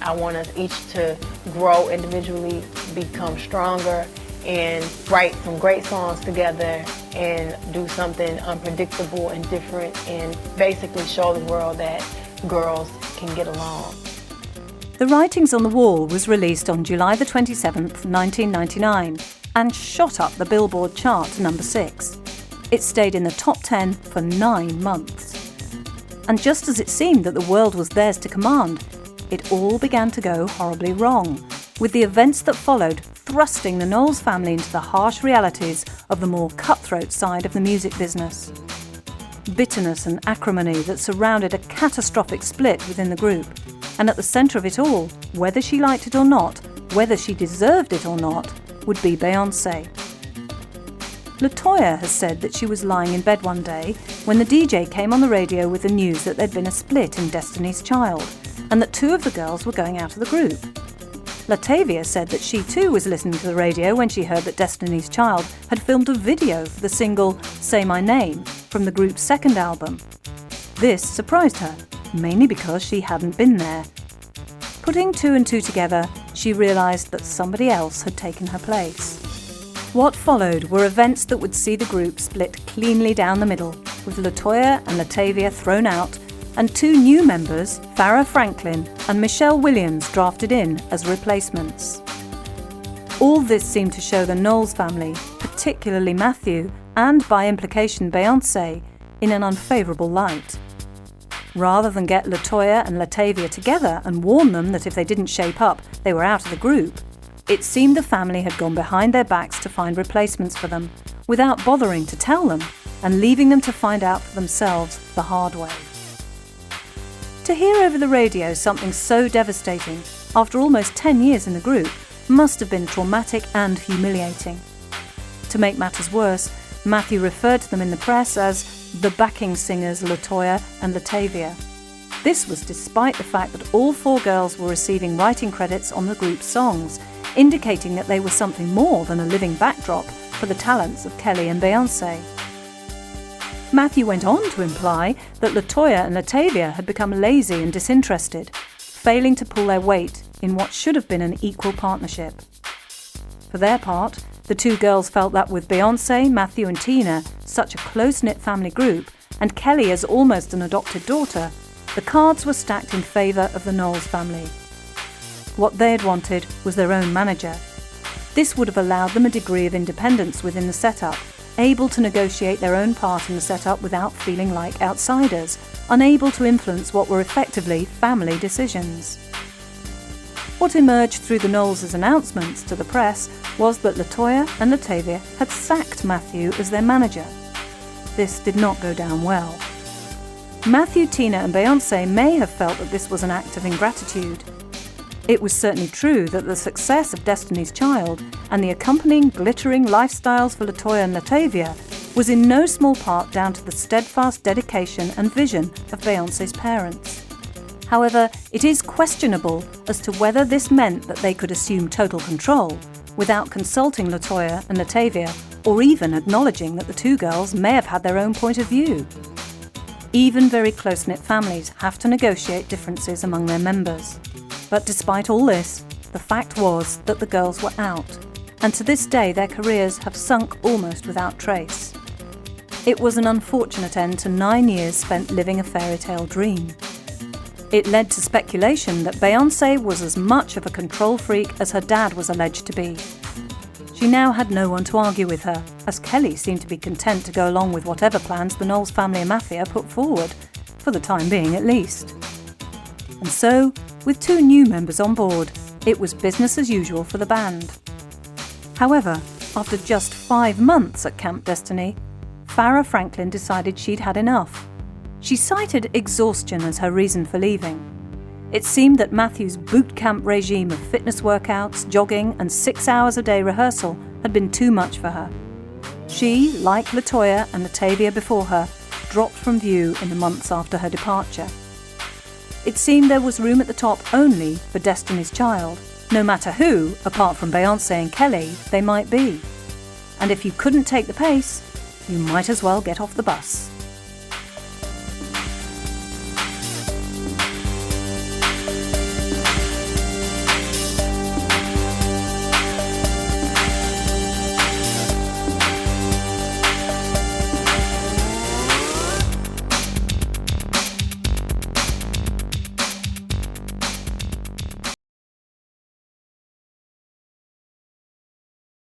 I want us each to grow individually, become stronger, and write some great songs together and do something unpredictable and different and basically show the world that girls can get along. The Writings on the Wall was released on July the 27th, 1999 and shot up the Billboard chart to number 6. It stayed in the top 10 for 9 months. And just as it seemed that the world was theirs to command, it all began to go horribly wrong, with the events that followed thrusting the Knowles family into the harsh realities of the more cutthroat side of the music business. Bitterness and acrimony that surrounded a catastrophic split within the group, and at the centre of it all, whether she liked it or not, whether she deserved it or not, would be Beyoncé. LaToya has said that she was lying in bed one day when the DJ came on the radio with the news that there'd been a split in Destiny's Child, and that 2 of the girls were going out of the group. Latavia said that she too was listening to the radio when she heard that Destiny's Child had filmed a video for the single Say My Name from the group's second album. This surprised her, mainly because she hadn't been there. Putting 2 and 2 together, she realised that somebody else had taken her place. What followed were events that would see the group split cleanly down the middle, with LaToya and Latavia thrown out, and 2 new members, Farrah Franklin and Michelle Williams, drafted in as replacements. All this seemed to show the Knowles family, particularly Matthew, and by implication Beyoncé, in an unfavourable light. Rather than get LaToya and Latavia together and warn them that if they didn't shape up, they were out of the group, it seemed the family had gone behind their backs to find replacements for them, without bothering to tell them, and leaving them to find out for themselves the hard way. To hear over the radio something so devastating, after almost 10 years in the group, must have been traumatic and humiliating. To make matters worse, Matthew referred to them in the press as the backing singers LaToya and Latavia. This was despite the fact that all 4 girls were receiving writing credits on the group's songs, indicating that they were something more than a living backdrop for the talents of Kelly and Beyoncé. Matthew went on to imply that LaToya and Latavia had become lazy and disinterested, failing to pull their weight in what should have been an equal partnership. For their part, the 2 girls felt that with Beyoncé, Matthew and Tina such a close-knit family group, and Kelly as almost an adopted daughter, the cards were stacked in favour of the Knowles family. What they had wanted was their own manager. This would have allowed them a degree of independence within the setup, able to negotiate their own part in the setup without feeling like outsiders, unable to influence what were effectively family decisions. What emerged through the Knowles' announcements to the press was that LaToya and Latavia had sacked Matthew as their manager. This did not go down well. Matthew, Tina and Beyoncé may have felt that this was an act of ingratitude. It was certainly true that the success of Destiny's Child and the accompanying glittering lifestyles for LaToya and Latavia was in no small part down to the steadfast dedication and vision of Beyoncé's parents. However, it is questionable as to whether this meant that they could assume total control without consulting LaToya and Latavia, or even acknowledging that the 2 girls may have had their own point of view. Even very close-knit families have to negotiate differences among their members. But despite all this, the fact was that the girls were out, and to this day their careers have sunk almost without trace. It was an unfortunate end to 9 years spent living a fairy tale dream. It led to speculation that Beyoncé was as much of a control freak as her dad was alleged to be. She now had no one to argue with her, as Kelly seemed to be content to go along with whatever plans the Knowles family and Mafia put forward, for the time being at least. And so, with 2 new members on board, it was business as usual for the band. However, after just 5 months at Camp Destiny, Farrah Franklin decided she'd had enough. She cited exhaustion as her reason for leaving. It seemed that Matthew's boot camp regime of fitness workouts, jogging and 6 hours a day rehearsal had been too much for her. She, like LaToya and Latavia before her, dropped from view in the months after her departure. It seemed there was room at the top only for Destiny's Child, no matter who, apart from Beyoncé and Kelly, they might be. And if you couldn't take the pace, you might as well get off the bus.